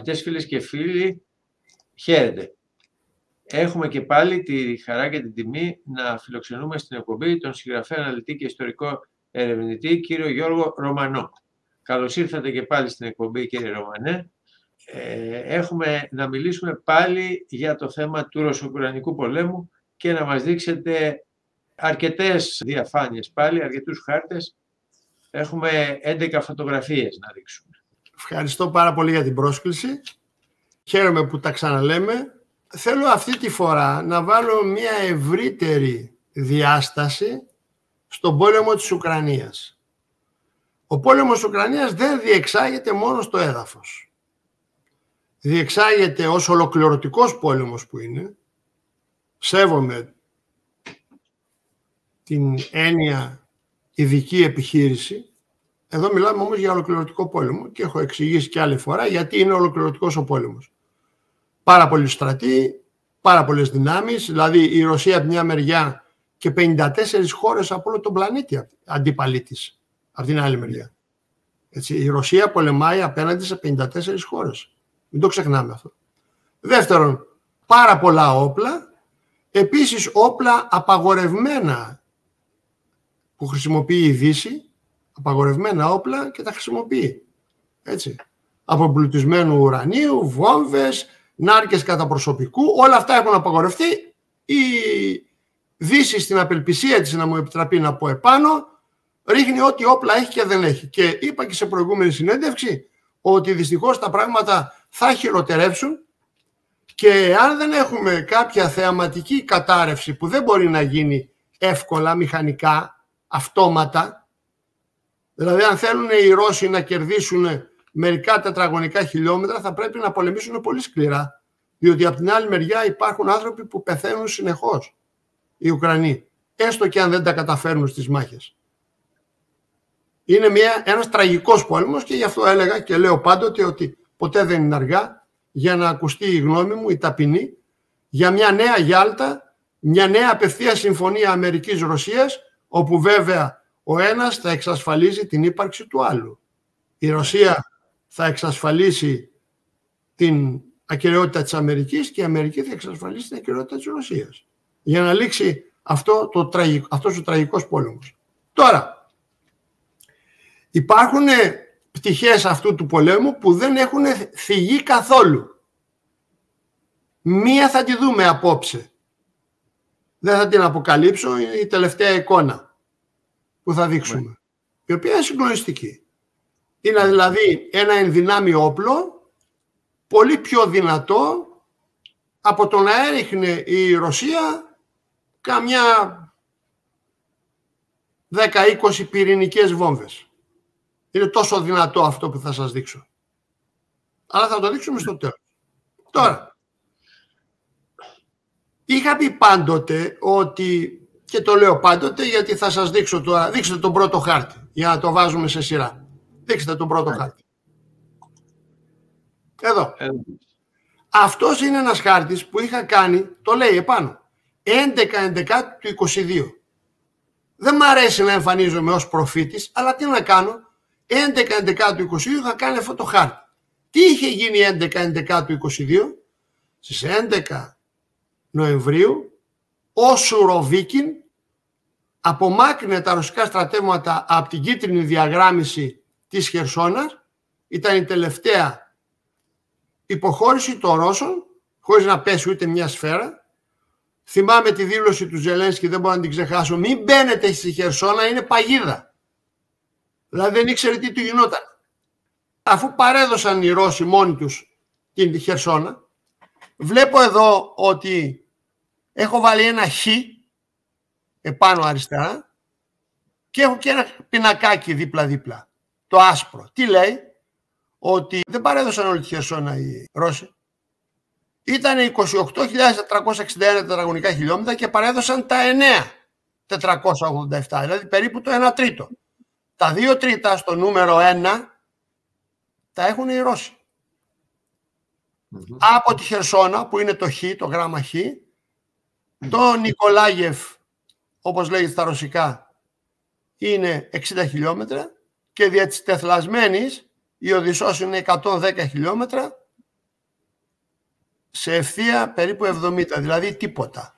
Αγαπητές φίλες και φίλοι, χαίρετε. Έχουμε και πάλι τη χαρά και την τιμή να φιλοξενούμε στην εκπομπή τον συγγραφέα, αναλυτή και ιστορικό ερευνητή κύριο Γιώργο Ρωμανό. Καλώς ήρθατε και πάλι στην εκπομπή, κύριε Ρωμανέ. Έχουμε να μιλήσουμε πάλι για το θέμα του Ρωσο-Ουκρανικού πολέμου και να μας δείξετε αρκετές διαφάνειες πάλι, αρκετούς χάρτες. Έχουμε 11 φωτογραφίες να δείξουμε. Ευχαριστώ πάρα πολύ για την πρόσκληση. Χαίρομαι που τα ξαναλέμε. Θέλω αυτή τη φορά να βάλω μια ευρύτερη διάσταση στον πόλεμο της Ουκρανίας. Ο πόλεμος της Ουκρανίας δεν διεξάγεται μόνο στο έδαφος. Διεξάγεται ως ολοκληρωτικός πόλεμος που είναι. Σέβομαι την έννοια ειδική επιχείρηση. Εδώ μιλάμε όμως για ολοκληρωτικό πόλεμο και έχω εξηγήσει και άλλη φορά γιατί είναι ολοκληρωτικός ο πόλεμος. Πάρα πολλοί στρατοί, πάρα πολλές δυνάμεις, δηλαδή η Ρωσία από μια μεριά και 54 χώρες από όλο τον πλανήτη αντίπαλοι της από την άλλη μεριά. Έτσι, η Ρωσία πολεμάει απέναντι σε 54 χώρες. Μην το ξεχνάμε αυτό. Δεύτερον, πάρα πολλά όπλα, επίσης όπλα απαγορευμένα που χρησιμοποιεί η Δύση, απαγορευμένα όπλα και τα χρησιμοποιεί. Έτσι. Από εμπλουτισμένου ουρανίου, βόμβες, νάρκες κατά προσωπικού, όλα αυτά έχουν απαγορευτεί. Η Δύση στην απελπισία της, να μου επιτραπεί να πω επάνω, ρίχνει ό,τι όπλα έχει και δεν έχει. Και είπα και σε προηγούμενη συνέντευξη ότι δυστυχώς τα πράγματα θα χειροτερεύσουν και αν δεν έχουμε κάποια θεαματική κατάρρευση που δεν μπορεί να γίνει εύκολα, μηχανικά, αυτόματα, δηλαδή αν θέλουν οι Ρώσοι να κερδίσουν μερικά τετραγωνικά χιλιόμετρα θα πρέπει να πολεμήσουν πολύ σκληρά, διότι από την άλλη μεριά υπάρχουν άνθρωποι που πεθαίνουν συνεχώς, οι Ουκρανοί, έστω και αν δεν τα καταφέρνουν στις μάχες. Είναι ένας τραγικός πόλεμος και γι' αυτό έλεγα και λέω πάντοτε ότι ποτέ δεν είναι αργά για να ακουστεί η γνώμη μου, η ταπεινή, για μια νέα Γιάλτα, μια νέα απευθεία συμφωνία Αμερικής-Ρωσίας, όπου βέβαια ο ένας θα εξασφαλίζει την ύπαρξη του άλλου. Η Ρωσία θα εξασφαλίσει την ακεραιότητα της Αμερικής και η Αμερική θα εξασφαλίσει την ακεραιότητα της Ρωσίας. Για να λήξει αυτός ο τραγικός πόλεμος. Τώρα, υπάρχουν πτυχές αυτού του πολέμου που δεν έχουν θυγεί καθόλου. Μία θα τη δούμε απόψε. Δεν θα την αποκαλύψω, είναι η τελευταία εικόνα που θα δείξουμε. Η οποία είναι συγκλονιστική. Είναι δηλαδή ένα ενδυνάμει όπλο, πολύ πιο δυνατό από το να έριχνε η Ρωσία καμιά 10-20 πυρηνικές βόμβες. Είναι τόσο δυνατό αυτό που θα σας δείξω. Αλλά θα το δείξουμε στο τέλος. Τώρα, είχα πει πάντοτε ότι, και το λέω πάντοτε γιατί θα σας δείξω τώρα, δείξτε τον πρώτο χάρτη για να το βάζουμε σε σειρά. Δείξτε τον πρώτο χάρτη. Εδώ. Αυτός είναι ένας χάρτης που είχα κάνει, το λέει επάνω, 11-11 του 22. Δεν μ' αρέσει να εμφανίζομαι ως προφήτης, αλλά τι να κάνω, 11-11 του 22 είχα κάνει αυτό το χάρτη. Τι είχε γίνει 11-11 του 22, στις 11 Νοεμβρίου, ο Σουροβίκιν απομάκρυνε τα ρωσικά στρατεύματα από την κίτρινη διαγράμμιση της Χερσόνας. Ήταν η τελευταία υποχώρηση των Ρώσων, χωρίς να πέσει ούτε μια σφαίρα. Θυμάμαι τη δήλωση του Ζελένσκι, δεν μπορώ να την ξεχάσω. Μην μπαίνετε στη Χερσόνα, είναι παγίδα. Δηλαδή δεν ήξερε τι του γινόταν. Αφού παρέδωσαν οι Ρώσοι μόνοι τους την Χερσόνα, βλέπω εδώ ότι έχω βάλει ένα χ επάνω αριστερά και έχω και ένα πινακάκι δίπλα-δίπλα. Το άσπρο. Τι λέει? Ότι δεν παρέδωσαν όλη τη Χερσόνα οι Ρώσοι. Ήταν 28.461 τετραγωνικά χιλιόμετρα και παρέδωσαν τα 9.487, δηλαδή περίπου το 1 τρίτο. Τα 2 τρίτα στο νούμερο 1 τα έχουν οι Ρώσοι. Από τη Χερσόνα που είναι το χ, το γράμμα χ, το Νικολάγεφ, όπως λέγεται στα ρωσικά, είναι 60 χιλιόμετρα και δια της Τεθλασμένης η Οδυσσός είναι 110 χιλιόμετρα σε ευθεία περίπου 70, δηλαδή τίποτα.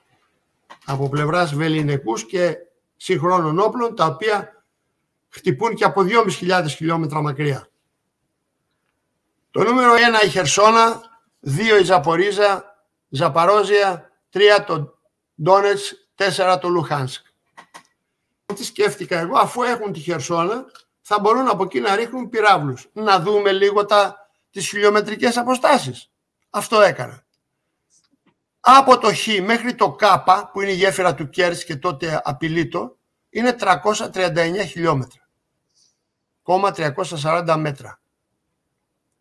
Από πλευράς βεληνικούς και συγχρόνων όπλων, τα οποία χτυπούν και από 2.500 χιλιόμετρα μακριά. Το νούμερο 1 η Χερσόνα, 2 η Ζαπορίζα, Ζαπαρόζια, 3 το Ντόνετσκ, 4 το Λουχάνσκ. Τι σκέφτηκα εγώ, αφού έχουν τη Χερσόνα, θα μπορούν από εκεί να ρίχνουν πυράβλους. Να δούμε λίγο τις χιλιομετρικές αποστάσεις. Αυτό έκανα. Από το Χ μέχρι το Κ, που είναι η γέφυρα του Κέρτς και τότε απειλείτο, είναι 339 χιλιόμετρα. 340 μέτρα.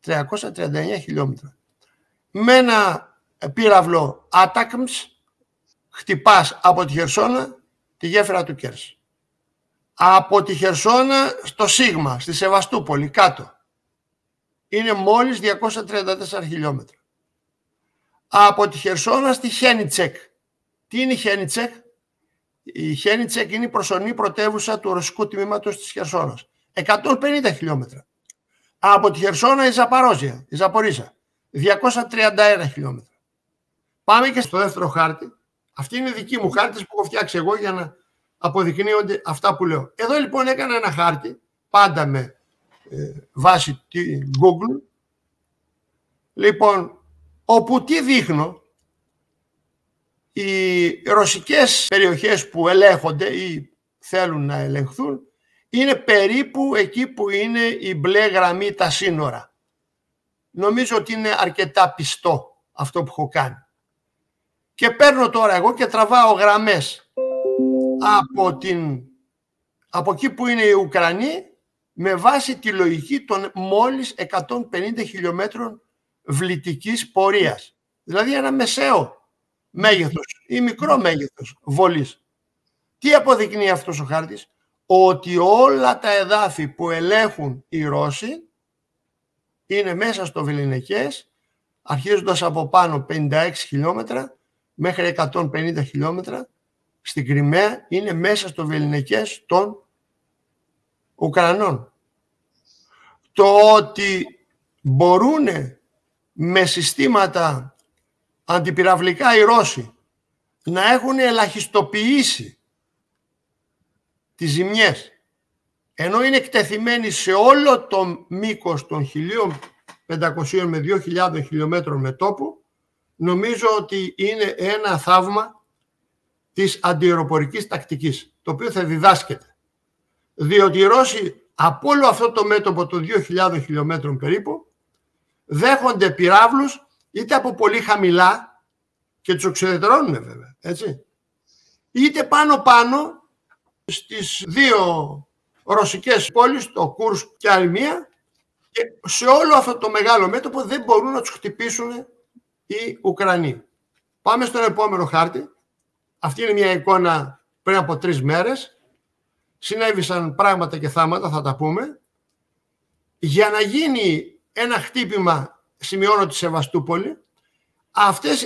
339 χιλιόμετρα. Με ένα πύραυλο Άτακμς χτυπάς από τη Χερσόνα τη γέφυρα του Κέρτς. Από τη Χερσόνα στο Σίγμα, στη Σεβαστούπολη, κάτω, είναι μόλις 234 χιλιόμετρα. Από τη Χερσόνα στη Χένιτσεκ. Τι είναι η Χένιτσεκ? Η Χένιτσεκ είναι η προσωρινή πρωτεύουσα του ρωσικού τμήματος της Χερσόνας. 150 χιλιόμετρα. Από τη Χερσόνα η Ζαπαρόζια, η Ζαπορίζα, 231 χιλιόμετρα. Πάμε και στο δεύτερο χάρτη. Αυτή είναι δική μου χάρτης που έχω φτιάξει εγώ για να αποδεικνύονται αυτά που λέω. Εδώ λοιπόν έκανα ένα χάρτη, πάντα με βάση τη Google. Λοιπόν, όπου τι δείχνω, οι ρωσικές περιοχές που ελέγχονται ή θέλουν να ελεγχθούν είναι περίπου εκεί που είναι η μπλε γραμμή, τα σύνορα. Νομίζω ότι είναι αρκετά πιστό αυτό που έχω κάνει. Και παίρνω τώρα εγώ και τραβάω γραμμές από εκεί που είναι οι Ουκρανοί με βάση τη λογική των μόλις 150 χιλιόμετρων βλητικής πορείας. Δηλαδή ένα μεσαίο μέγεθος ή μικρό μέγεθος βολής. Τι αποδεικνύει αυτός ο χάρτης? Ότι όλα τα εδάφη που ελέγχουν οι Ρώσοι είναι μέσα στο βεληνικές, αρχίζοντας από πάνω 56 χιλιόμετρα μέχρι 150 χιλιόμετρα στην Κριμαία, είναι μέσα στο βεληνικές των Ουκρανών. Το ότι μπορούν με συστήματα αντιπυραυλικά οι Ρώσοι να έχουν ελαχιστοποιήσει τις ζημιές, ενώ είναι εκτεθειμένοι σε όλο το μήκος των 1.500 με 2.000 χιλιόμετρων μετώπου, νομίζω ότι είναι ένα θαύμα της αντιαεροπορικής τακτικής, το οποίο θα διδάσκεται. Διότι οι Ρώσοι από όλο αυτό το μέτωπο των 2.000 χιλιόμετρων περίπου δέχονται πυράβλους είτε από πολύ χαμηλά και τους οξυδετερώνουν βέβαια, έτσι, είτε πάνω στις δύο ρωσικές πόλεις, το Κούρσκ και άλλη μία, και σε όλο αυτό το μεγάλο μέτωπο δεν μπορούν να τους χτυπήσουν οι Ουκρανοί. Πάμε στον επόμενο χάρτη. Αυτή είναι μια εικόνα πριν από 3 μέρες. Συνέβησαν πράγματα και θάματα, θα τα πούμε. Για να γίνει ένα χτύπημα, σημειώνω τη Σεβαστούπολη,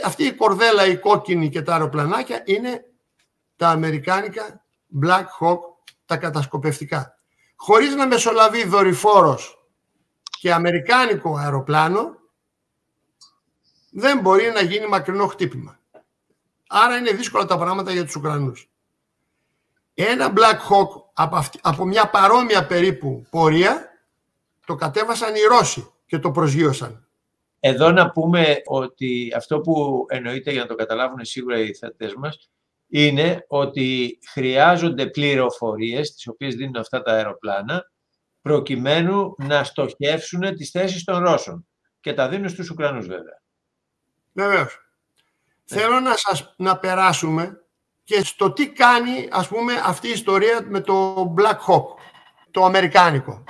αυτή η κορδέλα, η κόκκινη και τα αεροπλανάκια είναι τα αμερικάνικα Black Hawk, τα κατασκοπευτικά. Χωρίς να μεσολαβεί δορυφόρος και αμερικάνικο αεροπλάνο, δεν μπορεί να γίνει μακρινό χτύπημα. Άρα είναι δύσκολα τα πράγματα για τους Ουκρανούς. Ένα Black Hawk από μια παρόμοια περίπου πορεία το κατέβασαν οι Ρώσοι και το προσγείωσαν. Εδώ να πούμε ότι αυτό που εννοείται, για να το καταλάβουν σίγουρα οι θεατές μας, είναι ότι χρειάζονται πληροφορίες, τις οποίες δίνουν αυτά τα αεροπλάνα, προκειμένου να στοχεύσουν τις θέσεις των Ρώσων. Και τα δίνουν στους Ουκρανούς βέβαια. Βεβαίως. Θέλω να περάσουμε και στο τι κάνει, ας πούμε, αυτή η ιστορία με το Black Hawk, το αμερικάνικο.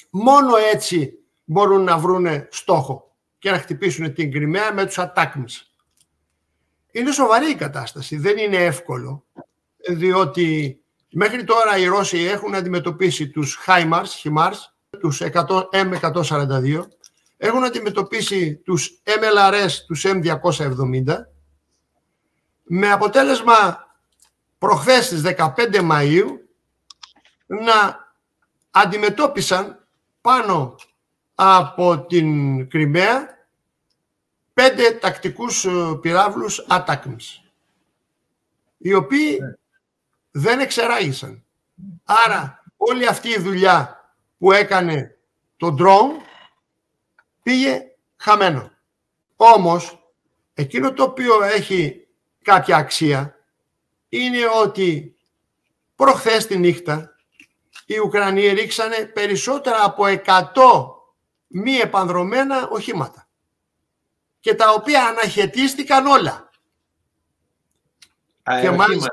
Μόνο έτσι μπορούν να βρούνε στόχο και να χτυπήσουν την Κριμαία με τους Ατάκμς. Είναι σοβαρή η κατάσταση, δεν είναι εύκολο, διότι μέχρι τώρα οι Ρώσοι έχουν αντιμετωπίσει τους HIMARS, τους M142, έχουν αντιμετωπίσει τους MLRS, τους M270, με αποτέλεσμα προχθές στις 15 Μαΐου να αντιμετώπισαν πάνω από την Κριμαία 5 τακτικούς πυράβλους ATACMS, οι οποίοι δεν εξεράγησαν. Άρα όλη αυτή η δουλειά που έκανε το drone πήγε χαμένο. Όμως, εκείνο το οποίο έχει κάποια αξία είναι ότι προχθές τη νύχτα οι Ουκρανοί ρίξανε περισσότερα από 100 μη επανδρωμένα οχήματα και τα οποία αναχαιτίστηκαν όλα. Και μάλιστα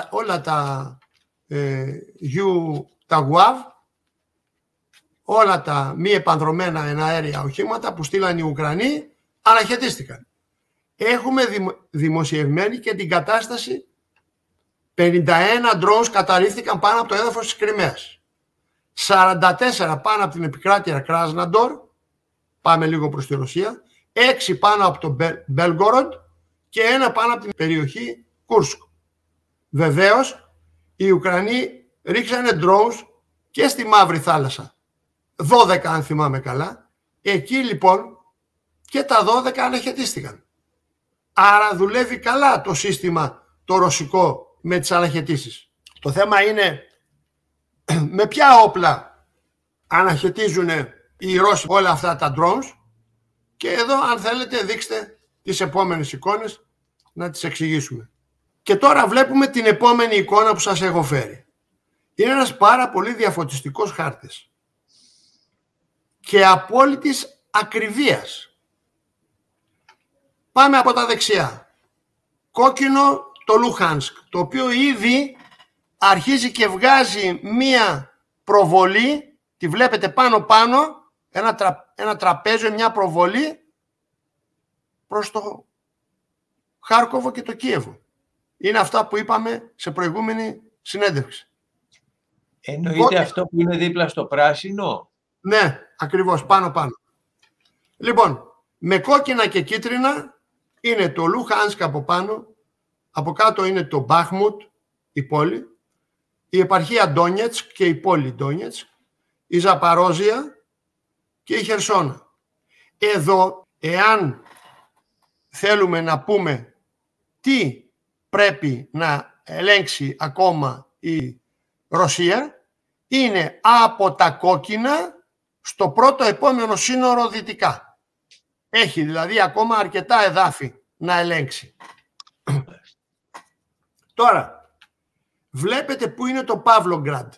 όλα τα τα WAV, όλα τα μη επανδρωμένα εναέρια οχήματα που στείλαν οι Ουκρανοί αναχαιτίστηκαν. Έχουμε δημοσιευμένη και την κατάσταση. 51 drones καταρρίφθηκαν πάνω από το έδαφος της Κριμαίας. 44 πάνω από την επικράτεια Κράσναντορ, πάμε λίγο προς τη Ρωσία, 6 πάνω από το Μπέλγκοροντ και 1 πάνω από την περιοχή Κούρσκ. Βεβαίως, οι Ουκρανοί ρίξανε drones και στη Μαύρη Θάλασσα. 12 αν θυμάμαι καλά. Εκεί λοιπόν και τα 12 αναχαιτίστηκαν. Άρα δουλεύει καλά το σύστημα το ρωσικό με τις αναχαιτήσεις. Το θέμα είναι με ποια όπλα αναχαιτίζουν οι Ρώσοι όλα αυτά τα drones, και εδώ αν θέλετε δείξτε τις επόμενες εικόνες να τις εξηγήσουμε. Και τώρα βλέπουμε την επόμενη εικόνα που σας έχω φέρει. Είναι ένας πάρα πολύ διαφωτιστικός χάρτης και απόλυτης ακριβίας. Πάμε από τα δεξιά. Κόκκινο το Λουχάνσκ, το οποίο ήδη αρχίζει και βγάζει μία προβολή, τη βλέπετε πάνω, ένα τραπέζιο, μια προβολή προς το Χάρκοβο και το Κίεβο. Είναι αυτά που είπαμε σε προηγούμενη συνέντευξη. Εννοείται αυτό που είναι δίπλα στο πράσινο. Ναι, ακριβώς, πάνω. Λοιπόν, με κόκκινα και κίτρινα είναι το Λουχάνσκ από πάνω, από κάτω είναι το Μπάχμουτ, η πόλη, η επαρχία Ντόνιετσκ και η πόλη Ντόνιετσκ, η Ζαπαρόζια και η Χερσόνα. Εδώ, εάν θέλουμε να πούμε τι πρέπει να ελέγξει ακόμα η Ρωσία, είναι από τα κόκκινα στο πρώτο επόμενο σύνορο δυτικά. Έχει δηλαδή ακόμα αρκετά εδάφη να ελέγξει. Τώρα, βλέπετε που είναι το Παύλογκραντ.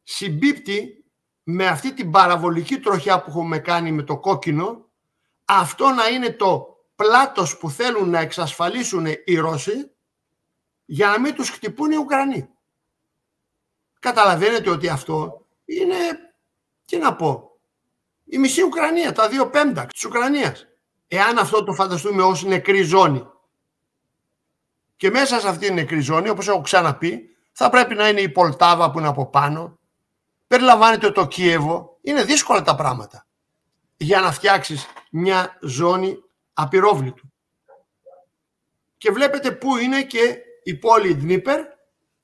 Συμπίπτει με αυτή την παραβολική τροχιά που έχουμε κάνει με το κόκκινο, αυτό να είναι το πλάτος που θέλουν να εξασφαλίσουν οι Ρώσοι για να μην τους χτυπούν οι Ουκρανοί. Καταλαβαίνετε ότι αυτό είναι, τι να πω, η μισή Ουκρανία, τα 2/5 της Ουκρανίας. Εάν αυτό το φανταστούμε ως νεκρή ζώνη. Και μέσα σε αυτή την νεκρή ζώνη, όπως έχω ξαναπεί, θα πρέπει να είναι η Πολτάβα που είναι από πάνω. Περιλαμβάνεται το Κίεβο. Είναι δύσκολα τα πράγματα για να φτιάξεις μια ζώνη απειρόβλητου. Και βλέπετε πού είναι και η πόλη Δνίπερ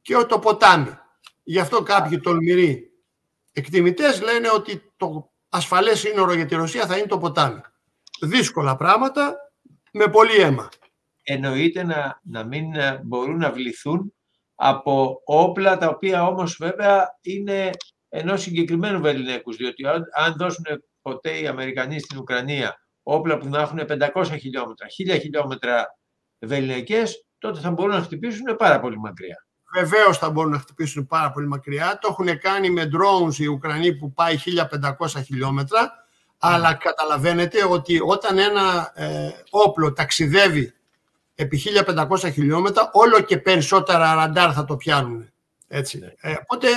και το ποτάμι. Γι' αυτό κάποιοι τολμηροί εκτιμητές λένε ότι το ασφαλές σύνορο για τη Ρωσία θα είναι το ποτάμι. Δύσκολα πράγματα με πολύ αίμα. Εννοείται να μην μπορούν να βληθούν από όπλα τα οποία όμως βέβαια είναι ενός συγκεκριμένου βεληνικούς, διότι αν δώσουν ποτέ οι Αμερικανοί στην Ουκρανία όπλα που να έχουν 500 χιλιόμετρα, 1000 χιλιόμετρα βεληνικές, τότε θα μπορούν να χτυπήσουν πάρα πολύ μακριά. Βεβαίως θα μπορούν να χτυπήσουν πάρα πολύ μακριά. Το έχουν κάνει με drones οι Ουκρανοί που πάει 1500 χιλιόμετρα, αλλά καταλαβαίνετε ότι όταν ένα όπλο ταξιδεύει επί 1500 χιλιόμετρα, όλο και περισσότερα ραντάρ θα το πιάνουν. Έτσι. Οπότε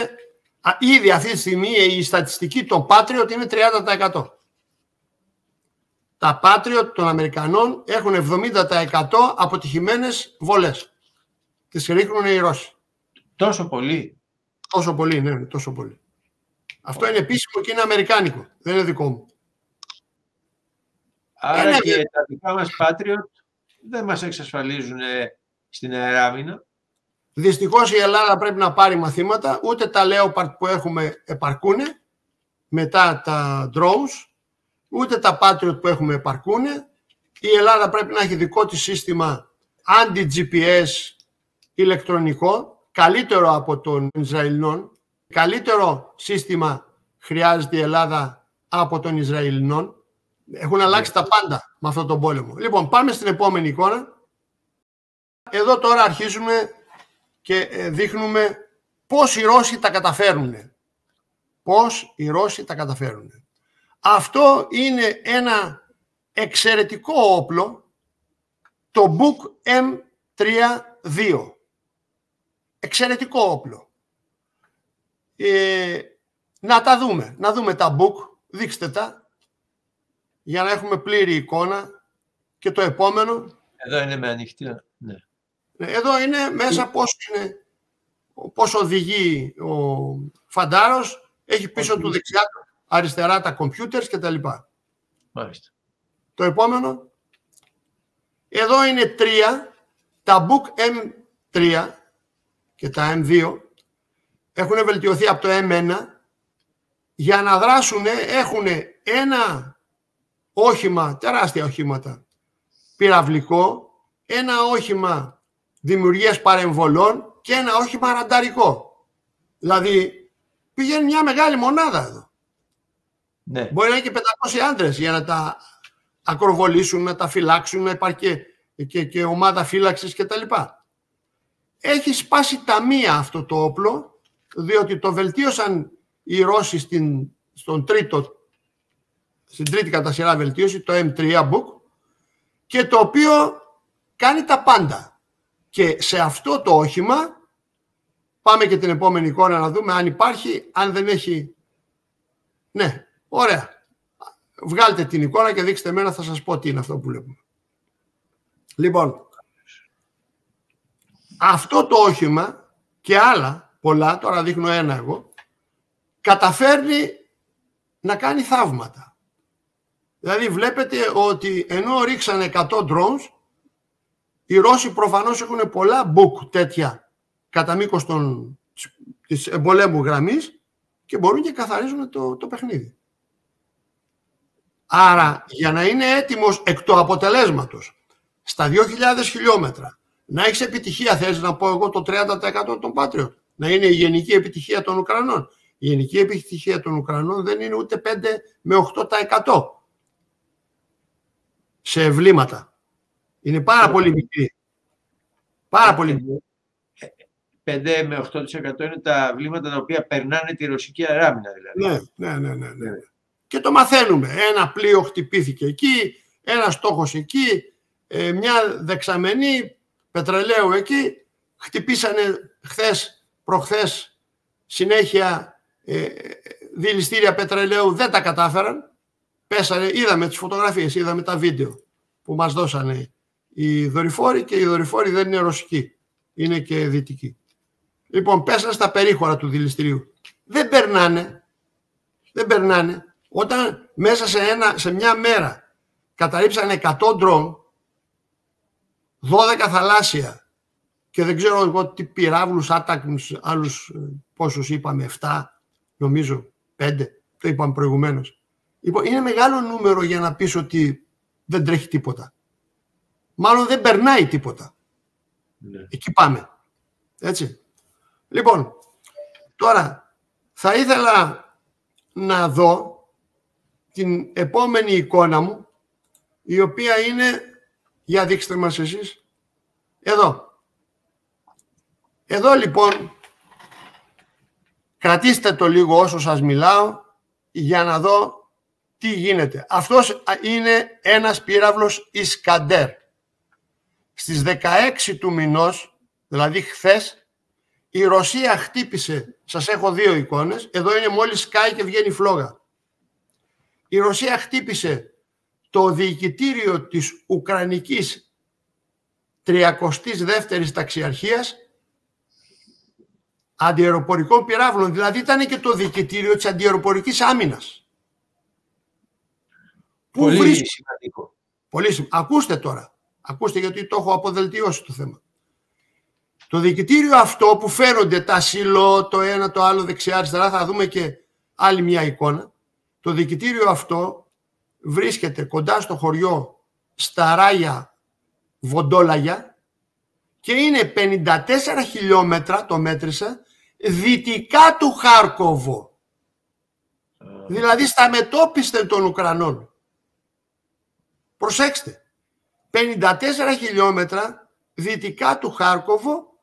ήδη αυτή τη στιγμή η στατιστική των Patriot είναι 30%. Τα Patriot των Αμερικανών έχουν 70% αποτυχημένες βολές. Τις ρίχνουν οι Ρώσοι. Τόσο πολύ. Τόσο πολύ, ναι, τόσο πολύ. Αυτό είναι επίσημο και είναι αμερικάνικο. Δεν είναι δικό μου. Άρα και τα δικά μας Patriot δεν μας εξασφαλίζουν στην αεράμινα. Δυστυχώς η Ελλάδα πρέπει να πάρει μαθήματα. Ούτε τα Leopard που έχουμε επαρκούνε μετά τα drones. ούτε τα Patriot που έχουμε επαρκούν. Η Ελλάδα πρέπει να έχει δικό της σύστημα anti-GPS ηλεκτρονικό, καλύτερο από των Ισραηλινών. Καλύτερο σύστημα χρειάζεται η Ελλάδα από των Ισραηλινών. Έχουν αλλάξει τα πάντα με αυτόν τον πόλεμο. Λοιπόν, πάμε στην επόμενη εικόνα. Εδώ τώρα αρχίζουμε και δείχνουμε πώς οι Ρώσοι τα καταφέρουν. Πώς οι Ρώσοι τα καταφέρουν. Αυτό είναι ένα εξαιρετικό όπλο, το Buk M32. Εξαιρετικό όπλο. Να τα δούμε. Να δούμε τα Buk. Δείξτε τα. Για να έχουμε πλήρη εικόνα. Και το επόμενο. Εδώ είναι με ανοιχτή. Ναι. Εδώ είναι μέσα πώς οδηγεί ο φαντάρος. Έχει πίσω του δεξιά, αριστερά τα computers και τα λοιπά. Μάλιστα. Το επόμενο. Εδώ είναι 3. Τα Buk M3 και τα M2 έχουν βελτιωθεί από το M1. Για να δράσουν έχουν ένα όχημα, τεράστια οχήματα, πυραυλικό, ένα όχημα δημιουργίας παρεμβολών και ένα όχημα ρανταρικό. Δηλαδή πηγαίνει μια μεγάλη μονάδα εδώ. Ναι. Μπορεί να είναι και 500 άντρες για να τα ακροβολήσουν, να τα φυλάξουν, να υπάρχει και ομάδα φύλαξης κτλ. Έχει σπάσει ταμεία αυτό το όπλο, διότι το βελτίωσαν οι Ρώσοι στην τρίτη κατά σειρά βελτίωση, το M3 Buk, και το οποίο κάνει τα πάντα. Και σε αυτό το όχημα, πάμε και την επόμενη εικόνα να δούμε αν υπάρχει, αν δεν έχει. Ναι, ωραία. Βγάλτε την εικόνα και δείξτε εμένα, θα σας πω τι είναι αυτό που βλέπουμε. Λοιπόν, αυτό το όχημα και άλλα πολλά, τώρα δείχνω ένα εγώ, καταφέρνει να κάνει θαύματα. Δηλαδή βλέπετε ότι ενώ ρίξανε 100 drones, οι Ρώσοι προφανώς έχουν πολλά Buk τέτοια κατά μήκος της εμπολέμου γραμμής και μπορούν και καθαρίζουν το παιχνίδι. Άρα για να είναι έτοιμος εκ του αποτελέσματος στα 2.000 χιλιόμετρα να έχεις επιτυχία, θες να πω εγώ το 30% των Patriot, να είναι η γενική επιτυχία των Ουκρανών. Η γενική επιτυχία των Ουκρανών δεν είναι ούτε 5 με 8% σε ευλήματα. Είναι πάρα πολύ μικρή. Πάρα πολύ μικρή. 5 με 8% είναι τα βλήματα τα οποία περνάνε τη ρωσική άμυνα δηλαδή. Ναι. Και το μαθαίνουμε. Ένα πλοίο χτυπήθηκε εκεί, ένα στόχος εκεί, μια δεξαμενή πετρελαίου εκεί. Χτυπήσανε προχθές συνέχεια δηληστήρια πετρελαίου, δεν τα κατάφεραν. Πέσανε, είδαμε τις φωτογραφίες, είδαμε τα βίντεο που μας δώσανε οι δορυφόροι και οι δορυφόροι δεν είναι ρωσικοί, είναι και δυτικοί. Λοιπόν, πέσανε στα περίχωρα του δηληστηρίου. Δεν περνάνε. Όταν μέσα σε μια μέρα καταρρίψανε 100 drone, 12 θαλάσσια και δεν ξέρω εγώ τι πυράβλους, άτακμους, άλλους πόσους είπαμε, 7, νομίζω 5, το είπαμε προηγουμένως. Λοιπόν, είναι μεγάλο νούμερο για να πεις ότι δεν τρέχει τίποτα. Μάλλον δεν περνάει τίποτα. Ναι. Εκεί πάμε. Έτσι. Λοιπόν, τώρα θα ήθελα να δω την επόμενη εικόνα μου, η οποία είναι, για δείξτε μας εσείς, εδώ. Εδώ λοιπόν, κρατήστε το λίγο όσο σας μιλάω, για να δω τι γίνεται. Αυτός είναι ένας πύραυλος Ισκαντέρ. Στις 16 του μηνός, δηλαδή χθες, η Ρωσία χτύπησε, σας έχω δύο εικόνες, εδώ είναι μόλις σκάει και βγαίνει φλόγα. Η Ρωσία χτύπησε το διοικητήριο της Ουκρανικής 32ης ταξιαρχίας αντιαεροπορικών πυράβλων, δηλαδή ήταν και το διοικητήριο της αντιαεροπορικής άμυνας. Πολύ σημαντικό. Πολύ σημαντικό. Ακούστε τώρα. Ακούστε γιατί το έχω αποδελτιώσει το θέμα. Το διοικητήριο αυτό που φέρονται τα σιλό, το ένα, το άλλο, δεξιά, αριστερά, θα δούμε και άλλη μια εικόνα. Το διοικητήριο αυτό βρίσκεται κοντά στο χωριό Σταράγια Βοντόλαγια και είναι 54 χιλιόμετρα, το μέτρησα, δυτικά του Χάρκοβο. Δηλαδή στα μετώπιστε των Ουκρανών. Προσέξτε, 54 χιλιόμετρα δυτικά του Χάρκοβο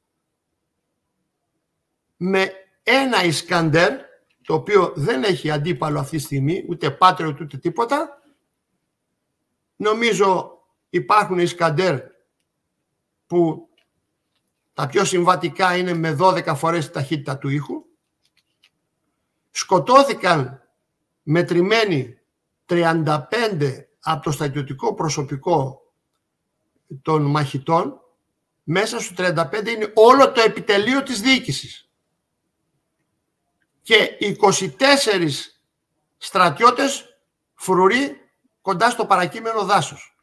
με ένα Ισκαντέρ, το οποίο δεν έχει αντίπαλο αυτή τη στιγμή, ούτε Patriot ούτε τίποτα. Νομίζω υπάρχουν Ισκαντέρ που τα πιο συμβατικά είναι με 12 φορές τη ταχύτητα του ήχου. Σκοτώθηκαν μετρημένοι 35 από το στρατιωτικό προσωπικό των μαχητών. Μέσα στους 35 είναι όλο το επιτελείο της διοίκησης. Και 24 στρατιώτες φρουροί κοντά στο παρακείμενο δάσος.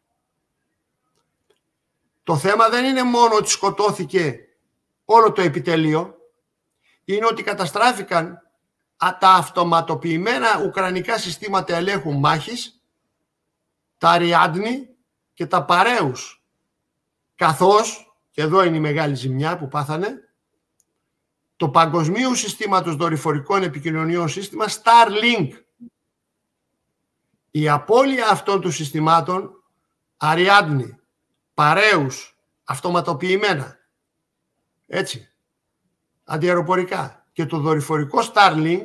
Το θέμα δεν είναι μόνο ότι σκοτώθηκε όλο το επιτελείο, είναι ότι καταστράφηκαν τα αυτοματοποιημένα ουκρανικά συστήματα ελέγχου μάχης, τα Ριάντνη και τα Παρέους, καθώς, και εδώ είναι η μεγάλη ζημιά που πάθανε, το παγκοσμίου συστήματος δορυφορικών επικοινωνιών σύστημα Starlink. Η απώλεια αυτών των συστημάτων, Αριάντνη, Παρέους, αυτοματοποιημένα, έτσι, αντιαεροπορικά, και το δορυφορικό Starlink,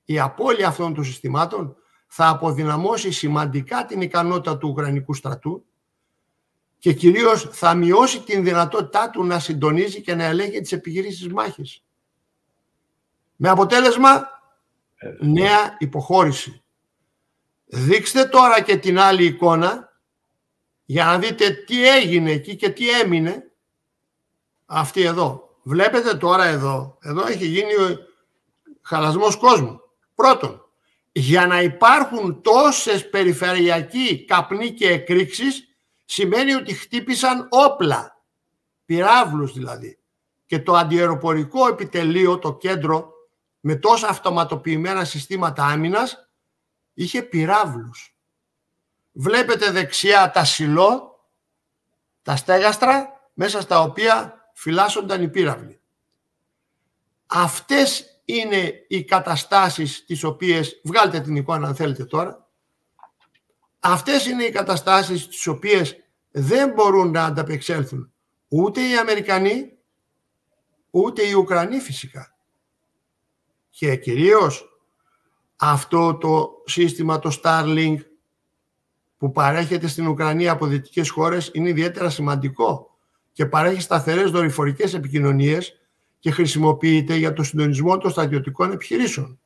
η απώλεια αυτών των συστημάτων θα αποδυναμώσει σημαντικά την ικανότητα του Ουκρανικού στρατού και κυρίως θα μειώσει την δυνατότητά του να συντονίζει και να ελέγχει τις επιχειρήσεις μάχης. Με αποτέλεσμα νέα υποχώρηση. Δείξτε τώρα και την άλλη εικόνα για να δείτε τι έγινε εκεί και τι έμεινε. Αυτή εδώ. Βλέπετε τώρα εδώ έχει γίνει χαλασμός κόσμου. Πρώτον, για να υπάρχουν τόσες περιφερειακοί καπνοί και εκρήξεις σημαίνει ότι χτύπησαν όπλα, πυράβλους δηλαδή. Και το αντιαεροπορικό επιτελείο, το κέντρο, με τόσα αυτοματοποιημένα συστήματα άμυνας, είχε πυράβλους. Βλέπετε δεξιά τα σιλό, τα στέγαστρα, μέσα στα οποία φυλάσσονταν οι πύραυλοι. Αυτές είναι οι καταστάσεις τις οποίες, βγάλτε την εικόνα αν θέλετε τώρα, αυτές είναι οι καταστάσεις τις οποίες δεν μπορούν να ανταπεξέλθουν ούτε οι Αμερικανοί, ούτε οι Ουκρανοί φυσικά. Και κυρίως αυτό το σύστημα, το Starlink, που παρέχεται στην Ουκρανία από δυτικές χώρες, είναι ιδιαίτερα σημαντικό και παρέχει σταθερές δορυφορικές επικοινωνίες και χρησιμοποιείται για το συντονισμό των στρατιωτικών επιχειρήσεων.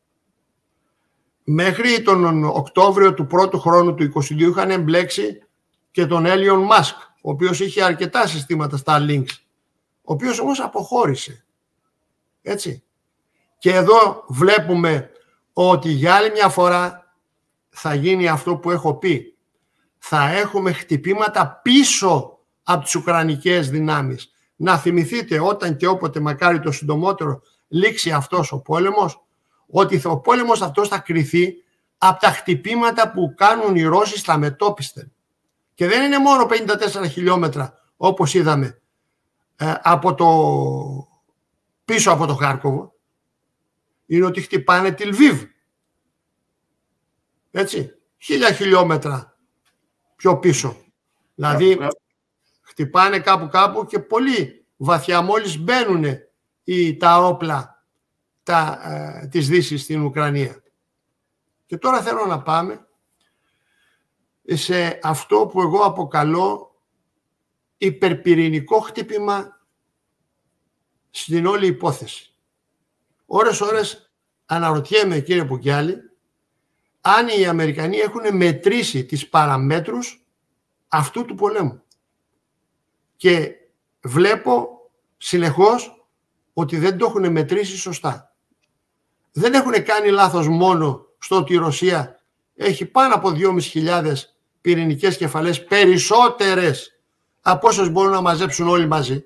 Μέχρι τον Οκτώβριο του πρώτου χρόνου του 2022 είχαν εμπλέξει και τον Elon Musk, ο οποίος είχε αρκετά συστήματα Starlink, ο οποίος όμως αποχώρησε. Έτσι. Και εδώ βλέπουμε ότι για άλλη μια φορά θα γίνει αυτό που έχω πει. Θα έχουμε χτυπήματα πίσω από τις ουκρανικές δυνάμεις. Να θυμηθείτε όταν και όποτε, μακάρι το συντομότερο, λήξει αυτός ο πόλεμος, ότι ο πόλεμος αυτός θα κριθεί από τα χτυπήματα που κάνουν οι Ρώσοι στα μετώπισθεν. Και δεν είναι μόνο 54 χιλιόμετρα, όπως είδαμε, πίσω από το Χάρκοβο. Είναι ότι χτυπάνε τη Λβίβ. Έτσι, 1000 χιλιόμετρα πιο πίσω. Δηλαδή χτυπάνε κάπου και πολύ βαθιά, μόλις μπαίνουν τα όπλα της Δύσης στην Ουκρανία. Και τώρα θέλω να πάμε σε αυτό που εγώ αποκαλώ υπερπυρηνικό χτύπημα στην όλη υπόθεση. Ώρες αναρωτιέμαι, κύριε Πουκιάλη, αν οι Αμερικανοί έχουν μετρήσει τις παραμέτρους αυτού του πολέμου. Και βλέπω συνεχώς ότι δεν το έχουν μετρήσει σωστά. Δεν έχουν κάνει λάθος μόνο στο ότι η Ρωσία έχει πάνω από 2.500 πυρηνικές κεφαλές, περισσότερες από όσες μπορούν να μαζέψουν όλοι μαζί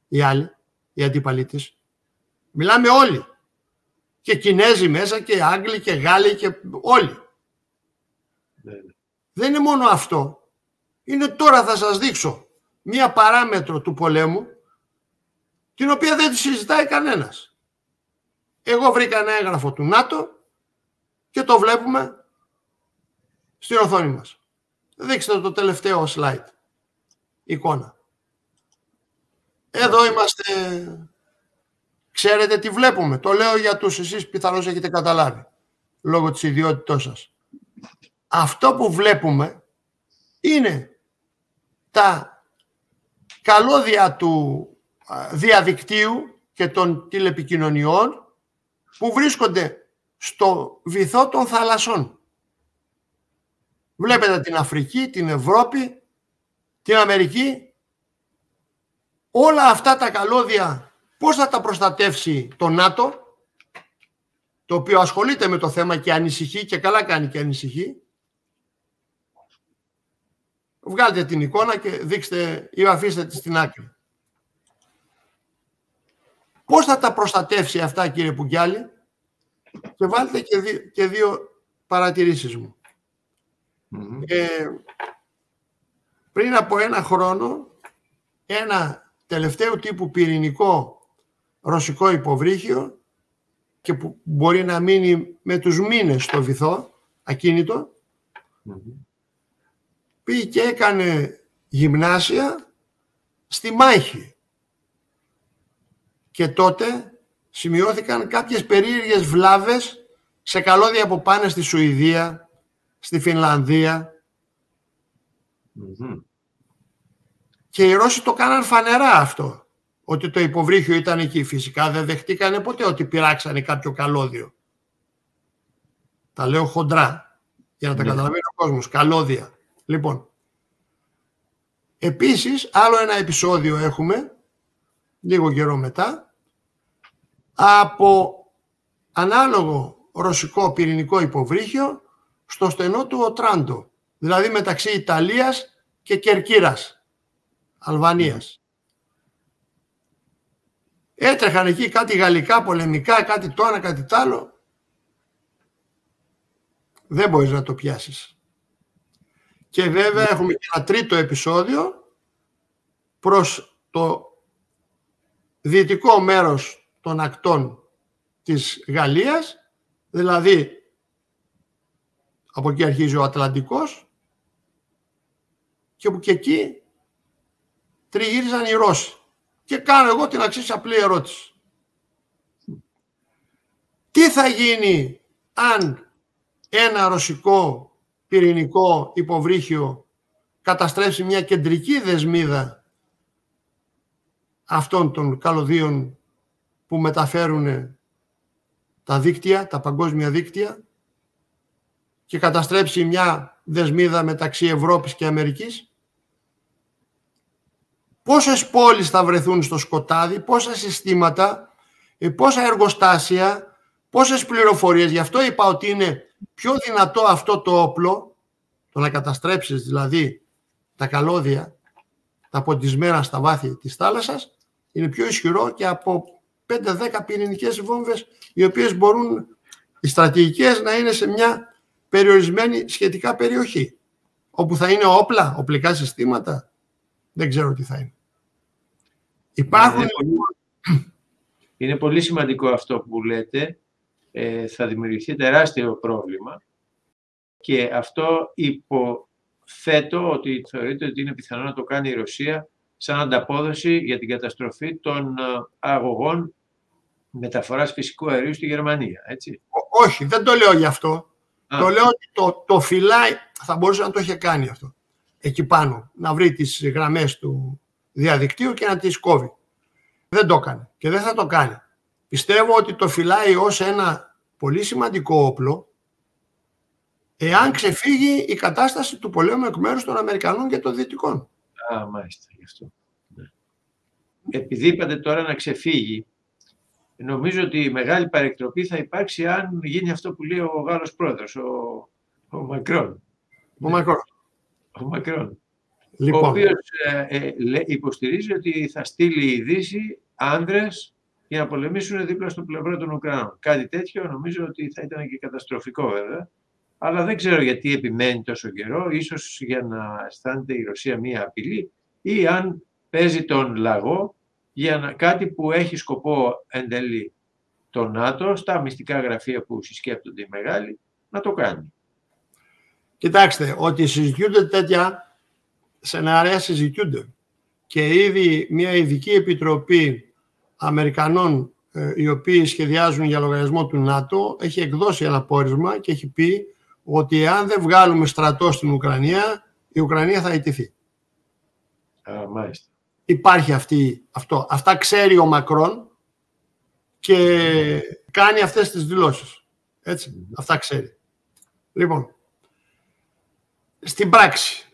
οι άλλοι, οι αντίπαλοι της. Μιλάμε όλοι. Και Κινέζοι μέσα και Άγγλοι και Γάλλοι και όλοι. δεν είναι μόνο αυτό. Είναι τώρα θα σας δείξω μία παράμετρο του πολέμου, την οποία δεν τη συζητάει κανένας. Εγώ βρήκα ένα έγγραφο του ΝΑΤΟ και το βλέπουμε στην οθόνη μας. Δείξτε το τελευταίο slide. Εικόνα. Εδώ είμαστε. Ξέρετε τι βλέπουμε. Το λέω για τους εσείς πιθανώς έχετε καταλάβει. Λόγω της ιδιότητός σας. Αυτό που βλέπουμε είναι τα καλώδια του διαδικτύου και των τηλεπικοινωνιών που βρίσκονται στο βυθό των θαλασσών. Βλέπετε την Αφρική, την Ευρώπη, την Αμερική. Όλα αυτά τα καλώδια πώς θα τα προστατεύσει το ΝΑΤΟ, το οποίο ασχολείται με το θέμα και ανησυχεί και καλά κάνει και ανησυχεί. Βγάλτε την εικόνα και δείξτε ή αφήστε τη στην άκρη. Πώς θα τα προστατεύσει αυτά, κύριε Πουγκιάλη? Και βάλτε και δύο παρατηρήσεις μου. Πριν από ένα χρόνο, ένα τελευταίο τύπου πυρηνικό ρωσικό υποβρύχιο και που μπορεί να μείνει με τους μήνες στο βυθό, ακίνητο, πήγε και έκανε γυμνάσια στη Μάχη. Και τότε σημειώθηκαν κάποιες περίεργες βλάβες σε καλώδια που πάνε στη Σουηδία, στη Φινλανδία. Και οι Ρώσοι το κάναν φανερά αυτό, ότι το υποβρύχιο ήταν εκεί. Φυσικά δεν δεχτήκανε ποτέ ότι πειράξανε κάποιο καλώδιο. Τα λέω χοντρά, για να τα καταλαβαίνει ο κόσμος. Καλώδια. Λοιπόν, επίσης, άλλο ένα επεισόδιο έχουμε, λίγο καιρό μετά, από ανάλογο ρωσικό πυρηνικό υποβρύχιο στο στενό του Οτράντο, δηλαδή μεταξύ Ιταλίας και Κερκύρας, Αλβανίας. Έτρεχαν εκεί κάτι γαλλικά πολεμικά, κάτι το ένα, κάτι τ' άλλο. Δεν μπορείς να το πιάσεις. Και βέβαια έχουμε και ένα τρίτο επεισόδιο προς το δυτικό μέρος των ακτών της Γαλλίας, δηλαδή από εκεί αρχίζει ο Ατλαντικός και που και εκεί τριγύριζαν οι Ρώσοι. Και κάνω εγώ την εξής απλή ερώτηση. Τι θα γίνει αν ένα ρωσικό πυρηνικό υποβρύχιο καταστρέψει μια κεντρική δεσμίδα αυτών των καλωδίων που μεταφέρουν τα δίκτυα, τα παγκόσμια δίκτυα, και καταστρέψει μια δεσμίδα μεταξύ Ευρώπης και Αμερικής? Πόσες πόλεις θα βρεθούν στο σκοτάδι, πόσα συστήματα, πόσα εργοστάσια, πόσες πληροφορίες. Γι' αυτό είπα ότι είναι πιο δυνατό αυτό το όπλο, το να καταστρέψεις δηλαδή τα καλώδια, τα ποντισμένα στα βάθη της θάλασσας, είναι πιο ισχυρό και από 5-10 πυρηνικές βόμβες, οι οποίες μπορούν, οι στρατηγικές, να είναι σε μια περιορισμένη σχετικά περιοχή. Όπου θα είναι όπλα, οπλικά συστήματα, δεν ξέρω τι θα είναι. Υπάρχουν... Είναι πολύ σημαντικό αυτό που λέτε. Θα δημιουργηθεί τεράστιο πρόβλημα και αυτό υποθέτω ότι θεωρείται ότι είναι πιθανό να το κάνει η Ρωσία σαν ανταπόδοση για την καταστροφή των αγωγών μεταφοράς φυσικού αερίου στη Γερμανία, έτσι. Όχι, δεν το λέω γι' αυτό. Το λέω ότι το φυλάει, θα μπορούσε να το είχε κάνει αυτό. Εκεί πάνω, να βρει τις γραμμές του διαδικτύου και να τις κόβει. Δεν το έκανε και δεν θα το κάνει. Πιστεύω ότι το φυλάει ως ένα πολύ σημαντικό όπλο εάν ξεφύγει η κατάσταση του πολέμου εκ μέρους των Αμερικανών και των Δυτικών. Μάλιστα, γι' αυτό. Επειδή είπατε τώρα να ξεφύγει, νομίζω ότι η μεγάλη παρεκτροπή θα υπάρξει αν γίνει αυτό που λέει ο Γάλλος πρόεδρος, ο Μακρόν. Ο Μακρόν. Λοιπόν. Ο οποίος υποστηρίζει ότι θα στείλει η Δύση άνδρες για να πολεμήσουν δίπλα στο πλευρό των Ουκρανών. Κάτι τέτοιο νομίζω ότι θα ήταν και καταστροφικό, βέβαια. Αλλά δεν ξέρω γιατί επιμένει τόσο καιρό, ίσως για να αισθάνεται η Ρωσία μία απειλή ή αν παίζει τον λαγό για κάτι που έχει σκοπό εν τέλει το ΝΑΤΟ, στα μυστικά γραφεία που συσκέπτονται οι μεγάλοι, να το κάνει. Κοιτάξτε, ότι συζητιούνται τέτοια σενάρια συζητιούνται. Και ήδη μια ειδική επιτροπή Αμερικανών, οι οποίοι σχεδιάζουν για λογαριασμό του ΝΑΤΟ, έχει εκδώσει ένα πόρισμα και έχει πει ότι εάν δεν βγάλουμε στρατό στην Ουκρανία, η Ουκρανία θα ιτηθεί. Μάλιστα. Υπάρχει αυτό. Αυτά ξέρει ο Μακρόν και κάνει αυτές τις δηλώσεις. Έτσι, αυτά ξέρει. Λοιπόν, στην πράξη,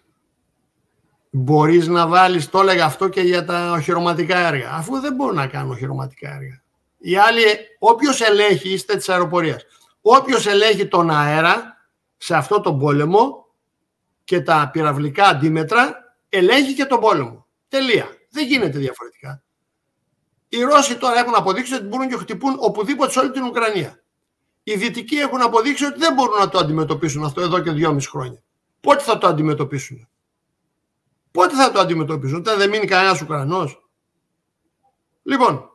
μπορείς να βάλεις, το έλεγα αυτό και για τα οχυρωματικά έργα, αφού δεν μπορούν να κάνουν οχυρωματικά έργα. Οι άλλοι, όποιος ελέγχει, είστε της αεροπορίας, όποιος ελέγχει τον αέρα σε αυτό τον πόλεμο και τα πυραυλικά αντίμετρα, ελέγχει και τον πόλεμο. Τελεία. Δεν γίνεται διαφορετικά. Οι Ρώσοι τώρα έχουν αποδείξει ότι μπορούν και χτυπούν οπουδήποτε σε όλη την Ουκρανία. Οι Δυτικοί έχουν αποδείξει ότι δεν μπορούν να το αντιμετωπίσουν αυτό εδώ και 2,5 χρόνια. Πότε θα το αντιμετωπίσουν? Πότε θα το αντιμετωπίσουν? Όταν δεν μείνει κανένας Ουκρανός? Λοιπόν,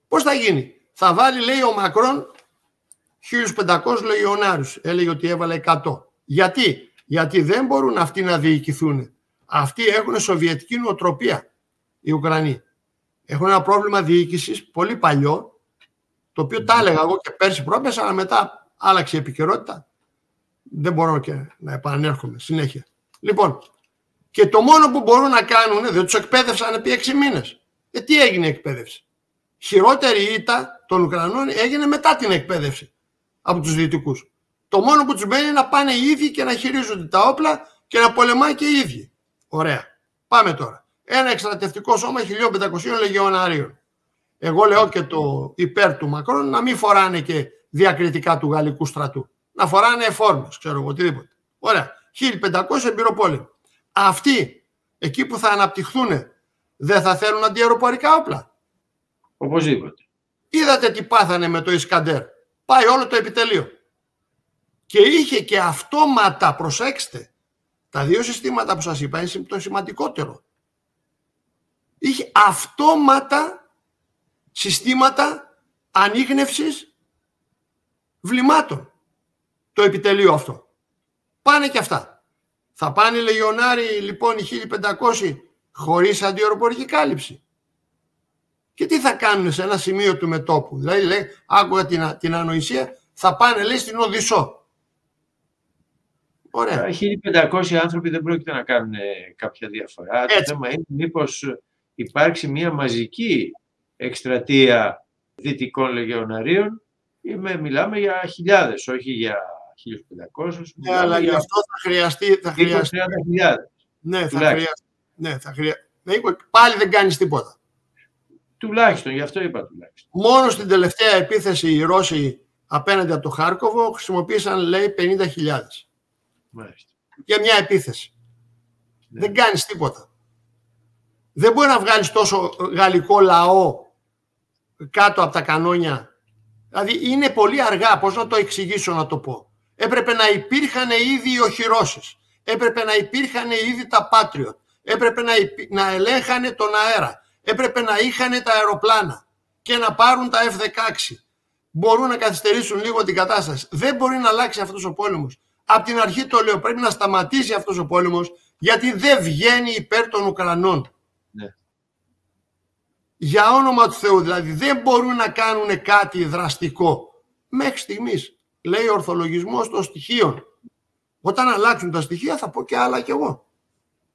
πώς θα γίνει? Θα βάλει, λέει ο Μακρόν, 1.500 λεγιονάριους. Έλεγε ότι έβαλε 100. Γιατί δεν μπορούν αυτοί να διοικηθούν. Αυτοί έχουν σοβιετική νοοτροπία, οι Ουκρανοί. Έχουν ένα πρόβλημα διοίκησης πολύ παλιό, το οποίο τα έλεγα εγώ και πέρσι πρόπεσα, αλλά μετά άλλαξε η επικαιρότητα. Δεν μπορώ και να επανέρχομαι συνέχεια. Λοιπόν, και το μόνο που μπορούν να κάνουν, δεν τους εκπαίδευσαν επί 6 μήνες. Τι έγινε η εκπαίδευση? Χειρότερη ήττα των Ουκρανών έγινε μετά την εκπαίδευση από τους Δυτικούς. Το μόνο που τους μένει είναι να πάνε οι ίδιοι και να χειρίζονται τα όπλα και να πολεμάει και οι ίδιοι. Ωραία. Πάμε τώρα. Ένα εκστρατευτικό σώμα 1.500 λεγεωναρίων. Εγώ λέω και το υπέρ του Μακρόν να μην φοράνε και διακριτικά του γαλλικού στρατού. Να φοράνε φόρμες, ξέρω εγώ, οτιδήποτε. Ωραία. 1.500 εμπειροπόλεμοι. Αυτοί, εκεί που θα αναπτυχθούν, δεν θα θέλουν αντιαεροπορικά όπλα? Οπωσδήποτε. Είδατε τι πάθανε με το Ισκαντέρ? Πάει όλο το επιτελείο. Και είχε και αυτόματα, προσέξτε, τα δύο συστήματα που σας είπα είναι το σημαντικότερο. Είχε αυτόματα συστήματα ανίχνευσης βλημάτων. Το επιτελείο αυτό. Πάνε και αυτά. Θα πάνε οι λεγιονάροι λοιπόν οι 1.500 χωρίς αντιαεροπορική κάλυψη. Και τι θα κάνουν σε ένα σημείο του μετώπου? Δηλαδή, λέει, άκουγα την ανοησία, θα πάνε, λέει, στην Οδυσσό. Ωραία. 1.500 άνθρωποι δεν πρόκειται να κάνουν κάποια διαφορά. Έτσι. Το θέμα είναι μήπως υπάρξει μια μαζική εκστρατεία δυτικών λεγεωναρίων. Μιλάμε για χιλιάδες, όχι για 1.500. Ναι, αλλά γι' αυτό θα χρειαστεί. 30.000. Ναι, θα χρειαστεί. Πάλι δεν κάνεις τίποτα. Τουλάχιστον, γι' αυτό είπα τουλάχιστον. Μόνο στην τελευταία επίθεση οι Ρώσοι απέναντι από το Χάρκοβο χρησιμοποίησαν, λέει, 50.000. Μάλιστα. Για μια επίθεση. Ναι. Δεν κάνεις τίποτα. Δεν μπορεί να βγάλεις τόσο γαλλικό λαό κάτω από τα κανόνια. Δηλαδή είναι πολύ αργά, πώς να το εξηγήσω, να το πω. Έπρεπε να υπήρχαν ήδη οι οχυρώσεις. Έπρεπε να υπήρχαν ήδη τα Patriot. Έπρεπε να ελέγχανε τον αέρα. Έπρεπε να είχαν τα αεροπλάνα και να πάρουν τα F-16. Μπορούν να καθυστερήσουν λίγο την κατάσταση. Δεν μπορεί να αλλάξει αυτός ο πόλεμος. Απ' την αρχή το λέω, πρέπει να σταματήσει αυτός ο πόλεμος, γιατί δεν βγαίνει υπέρ των Ουκρανών. Ναι. Για όνομα του Θεού, δηλαδή δεν μπορούν να κάνουν κάτι δραστικό. Μέχρι στιγμής, λέει ο ορθολογισμός των στοιχείων. Όταν αλλάξουν τα στοιχεία θα πω και άλλα κι εγώ.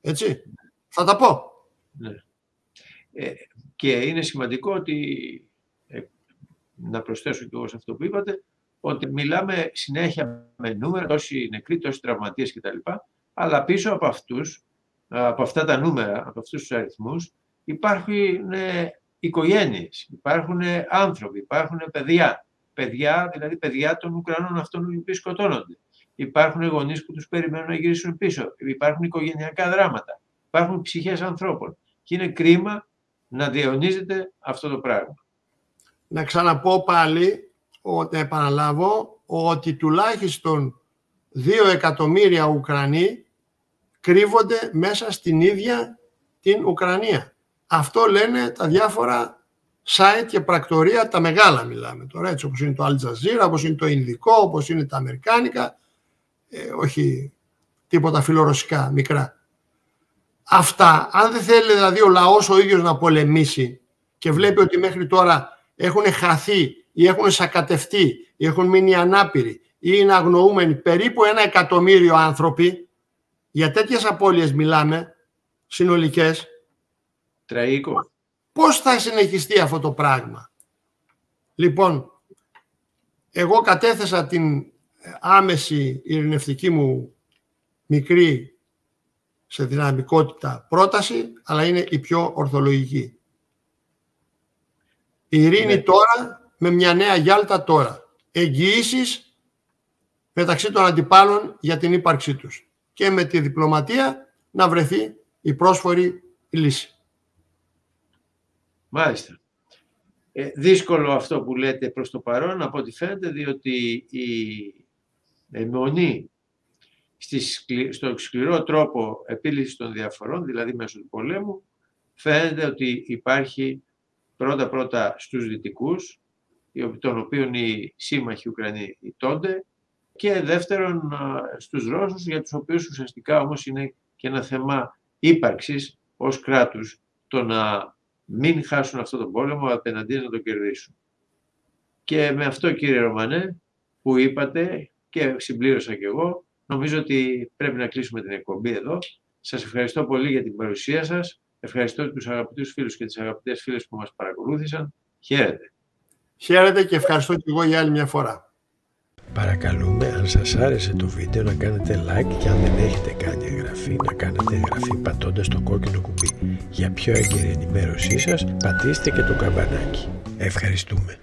Έτσι, θα τα πω. Ναι. Και είναι σημαντικό ότι, να προσθέσω και εγώ σε αυτό που είπατε, ότι μιλάμε συνέχεια με νούμερα, τόσοι νεκροί, τόσοι τραυματίες κτλ. Αλλά πίσω από αυτούς, από αυτά τα νούμερα, από αυτούς τους αριθμούς, υπάρχουν οικογένειες, υπάρχουν άνθρωποι, υπάρχουν παιδιά. Παιδιά, δηλαδή παιδιά των Ουκρανών αυτών οι οποίοι σκοτώνονται. Υπάρχουν γονείς που τους περιμένουν να γυρίσουν πίσω. Υπάρχουν οικογενειακά δράματα. Υπάρχουν ψυχές ανθρώπων. Και είναι κρίμα να διαιωνίζεται αυτό το πράγμα. Να ξαναπώ πάλι, να επαναλάβω, ότι τουλάχιστον 2 εκατομμύρια Ουκρανοί κρύβονται μέσα στην ίδια την Ουκρανία. Αυτό λένε τα διάφορα site και πρακτορία, τα μεγάλα μιλάμε τώρα, έτσι όπως είναι το Al Jazeera, όπως είναι το Ινδικό, όπως είναι τα Αμερικάνικα, όχι τίποτα φιλορωσικά, μικρά. Αυτά, αν δεν θέλει δηλαδή ο λαός ο ίδιος να πολεμήσει και βλέπει ότι μέχρι τώρα έχουν χαθεί ή έχουν σακατευτεί ή έχουν μείνει ανάπηροι ή είναι αγνοούμενοι περίπου 1 εκατομμύριο άνθρωποι, για τέτοιες απώλειες μιλάμε, συνολικές. Τραγικό. Πώς θα συνεχιστεί αυτό το πράγμα? Λοιπόν, εγώ κατέθεσα την άμεση ειρηνευτική μου μικρή σε δυναμικότητα πρόταση, αλλά είναι η πιο ορθολογική. Η ειρήνη τώρα με μια νέα Γιάλτα τώρα. Εγγυήσεις μεταξύ των αντιπάλων για την ύπαρξή τους. Και με τη διπλωματία να βρεθεί η πρόσφορη λύση. Μάλιστα. Δύσκολο αυτό που λέτε προς το παρόν, από ό,τι φαίνεται, διότι η αιμονή στο σκληρό τρόπο επίλυσης των διαφορών, δηλαδή μέσω του πολέμου, φαίνεται ότι υπάρχει πρώτα-πρώτα στους δυτικούς, των οποίων οι σύμμαχοι Ουκρανοί ηττώνται, και δεύτερον στους Ρώσους, για τους οποίους ουσιαστικά όμως είναι και ένα θέμα ύπαρξης ως κράτους, το να μην χάσουν αυτόν τον πόλεμο, απέναντί να τον κερδίσουν. Και με αυτό, κύριε Ρωμανέ, που είπατε και συμπλήρωσα κι εγώ, νομίζω ότι πρέπει να κλείσουμε την εκπομπή εδώ. Σας ευχαριστώ πολύ για την παρουσία σας. Ευχαριστώ τους αγαπητούς φίλους και τις αγαπητές φίλες που μας παρακολούθησαν. Χαίρετε. Χαίρετε και ευχαριστώ κι εγώ για άλλη μια φορά. Παρακαλούμε, αν σας άρεσε το βίντεο, να κάνετε like και αν δεν έχετε κάνει εγγραφή, να κάνετε εγγραφή πατώντας το κόκκινο κουμπί. Για πιο έγκαιρη ενημέρωσή σας, πατήστε και το καμπανάκι. Ευχαριστούμε.